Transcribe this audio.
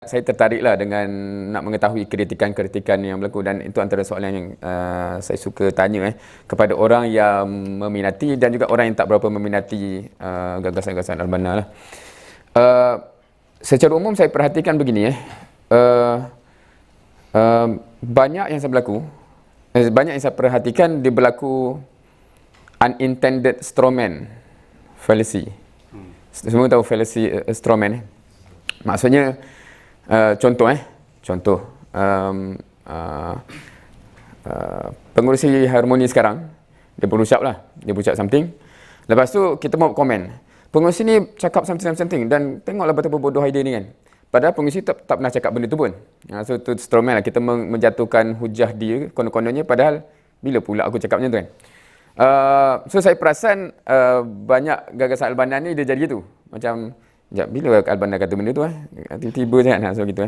Saya tertariklah dengan nak mengetahui kritikan-kritikan yang berlaku, dan itu antara soalan yang saya suka tanya kepada orang yang meminati dan juga orang yang tak berapa meminati gagasan-gagasan Albana lah. Secara umum saya perhatikan begini banyak yang banyak yang saya perhatikan dia berlaku unintended strawman fallacy. Semua tahu fallacy strawman maksudnya. Contoh pengurusi harmoni sekarang dia berucap something, lepas tu kita mau komen pengurusi ni cakap something dan tengoklah betapa bodoh idea ni kan, padahal pengurusi tak pernah cakap benda tu pun. So tu strawman lah, kita menjatuhkan hujah dia konon-kononnya, padahal bila pula aku cakap macam tu kan. So saya perasan banyak gagasan Albana ni dia jadi gitu, macam bila Albana kata benda tu tiba-tiba je kan, so gitu